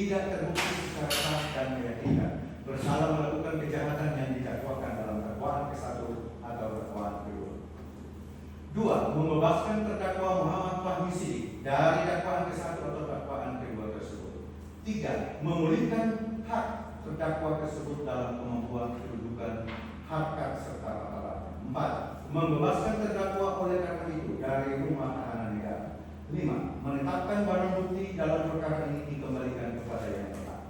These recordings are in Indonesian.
tidak terbukti secara sah dan meyakinkan bersalah melakukan kejahatan yang didakwakan dalam dakwaan ke-1 atau dakwaan kedua. 2. Membebaskan terdakwa Muhammad Fahmi Sidik dari dakwaan ke-1 atau dakwaan kedua tersebut. 3. Memulihkan hak terdakwa tersebut dalam kemampuan kedudukan, harkat serta martabat. 4. Membebaskan terdakwa oleh karena itu dari rumah tahanan negara. 5. Menetapkan barang bukti dalam perkara ini dikembalikan kepada yang berhak.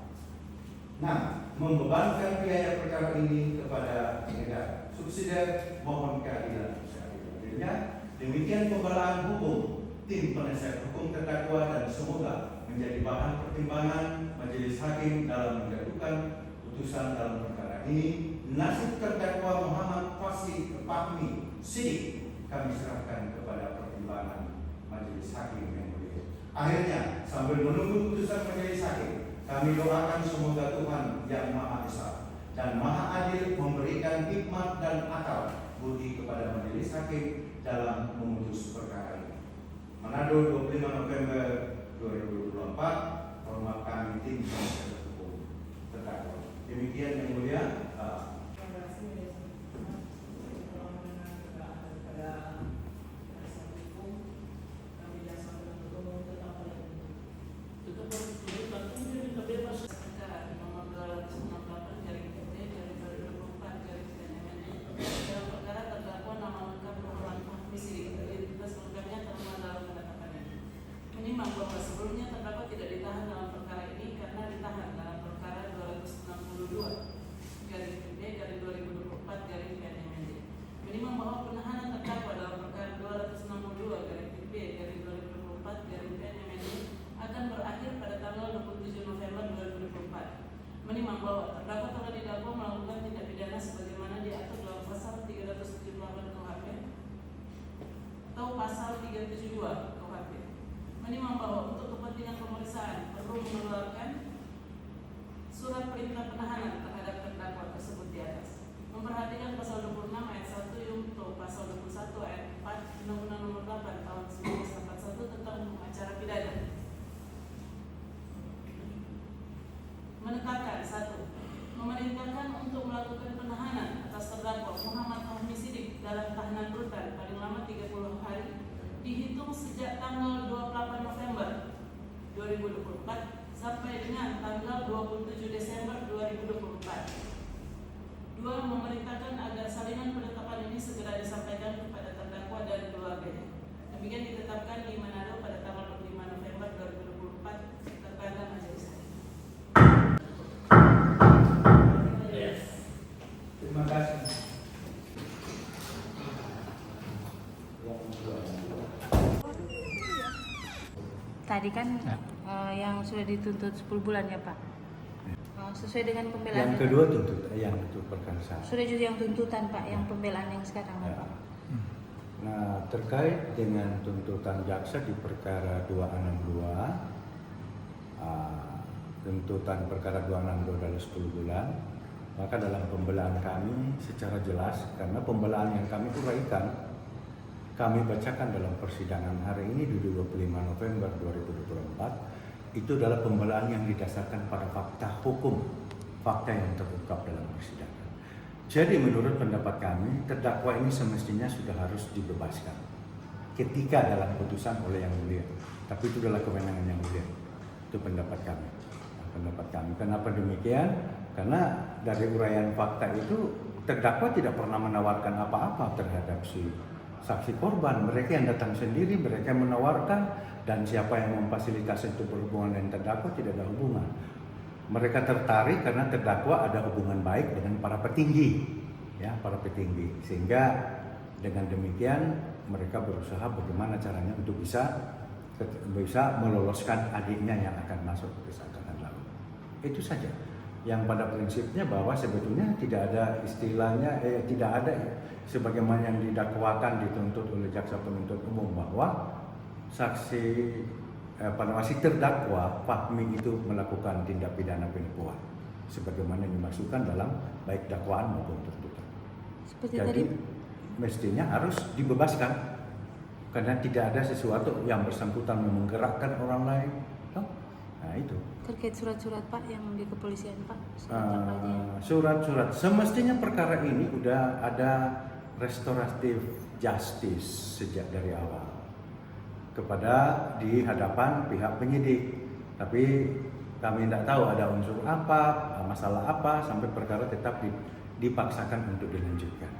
6. Membebankan biaya perkara ini kepada negara. Subsidiar mohon keadilan. Akhirnya, demikian pembelaan hukum tim penasihat hukum terdakwa dan semoga menjadi bahan pertimbangan majelis hakim dalam menjatuhkan putusan dalam perkara ini. Nasib terdakwa Muhammad Fahmi Sidik kami serahkan kepada pertimbangan majelis hakim yang mulia. Akhirnya, sambil menunggu putusan majelis hakim, kami doakan semoga Tuhan yang Maha Esa dan Maha Adil memberikan hikmat dan akal budi kepada majelis hakim dalam memutus perkara ini. Manado, 25 November 2024. Hormat kami tim penasihat hukum terdakwa. Demikian yang mulia. Bahwa sebelumnya terdakwa tidak ditahan dalam perkara ini karena ditahan dalam perkara 262/B/2024/PNMD. Menimbang bahwa penahanan terdakwa dalam perkara 262/B/2024/PNMD akan berakhir pada tanggal 27 November 2024. Menimbang bahwa terdakwa telah didakwa melakukan tindak pidana sebagaimana diatur dalam pasal 378 KUHP atau pasal 372 KUHP. Menimbang bahwa untuk kepentingan pemeriksaan perlu mengeluarkan surat perintah penahanan terhadap terdakwa tersebut di atas. Memperhatikan pasal 26 ayat 1 yungto pasal 21 ayat 4 Undang-Undang Nomor 8 Tahun 1981 tentang hukum acara pidana. Menetapkan 1. Memerintahkan untuk melakukan penahanan atas terdakwa Muhammad Fahmi Sidik dalam tahanan rutan paling lama 30 hari dihitung sejak tanggal 28 November 2024 sampai dengan tanggal 27 Desember 2024. 2. Memerintahkan agar salinan penetapan ini segera disampaikan kepada terdakwa dan keluarganya. Demikian ditetapkan di Manado pada tanggal 25 November 2024 terkait majelis hakim. Terima kasih. Tadi kan yang sudah dituntut 10 bulan ya Pak, sesuai dengan pembelaan yang kedua tuntut, yang itu perkara satu. sudah juga yang tuntutan Pak, yang pembelaan yang sekarang Ya. Pak. Nah, terkait dengan tuntutan jaksa di perkara 262, tuntutan perkara 262 adalah 10 bulan, maka dalam pembelaan kami secara jelas, karena pembelaan yang kami uraikan, kami bacakan dalam persidangan hari ini di 25 November 2024, itu adalah pembelaan yang didasarkan pada fakta hukum, fakta yang terungkap dalam persidangan. Jadi menurut pendapat kami, terdakwa ini semestinya sudah harus dibebaskan ketika dalam putusan oleh Yang Mulia. Tapi itu adalah kewenangan Yang Mulia. Itu pendapat kami. Pendapat kami. Kenapa demikian? Karena dari uraian fakta itu terdakwa tidak pernah menawarkan apa-apa terhadap si saksi korban. Mereka yang datang sendiri, mereka yang menawarkan, dan siapa yang memfasilitasi itu berhubungan dengan terdakwa tidak ada hubungan. Mereka tertarik karena terdakwa ada hubungan baik dengan para petinggi, ya, para petinggi. Sehingga dengan demikian mereka berusaha bagaimana caranya untuk bisa meloloskan adiknya yang akan masuk ke Angkatan Laut. Itu saja. Yang pada prinsipnya bahwa sebetulnya tidak ada istilahnya, tidak ada sebagaimana yang didakwakan dituntut oleh jaksa penuntut umum bahwa saksi si terdakwa Fahmi itu melakukan tindak pidana penipuan sebagaimana yang dimaksudkan dalam baik dakwaan maupun tuntutan. Jadi mestinya harus dibebaskan karena tidak ada sesuatu yang bersangkutan menggerakkan orang lain. Nah itu. Terkait surat-surat Pak yang di kepolisian Pak, surat apa aja? Surat-surat semestinya perkara ini udah ada restoratif justice sejak dari awal kepada di hadapan pihak penyidik, tapi kami tidak tahu ada unsur apa, masalah apa sampai perkara tetap dipaksakan untuk dilanjutkan.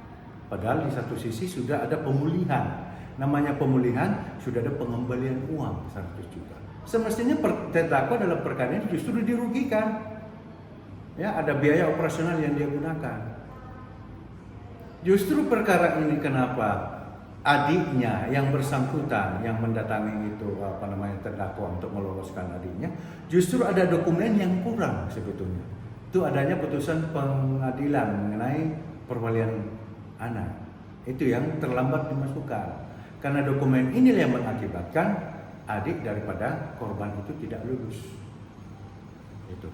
Padahal di satu sisi sudah ada pemulihan, namanya pemulihan sudah ada pengembalian uang 100 juta. Semestinya terdakwa dalam perkara ini justru dirugikan. Ya, ada biaya operasional yang dia gunakan. Justru perkara ini kenapa adiknya yang bersangkutan yang mendatangi itu terdakwa untuk meloloskan adiknya, justru ada dokumen yang kurang sebetulnya. Itu adanya putusan pengadilan mengenai perwalian anak. Itu yang terlambat dimasukkan. Karena dokumen inilah yang mengakibatkan adik daripada korban itu tidak lulus. Itu.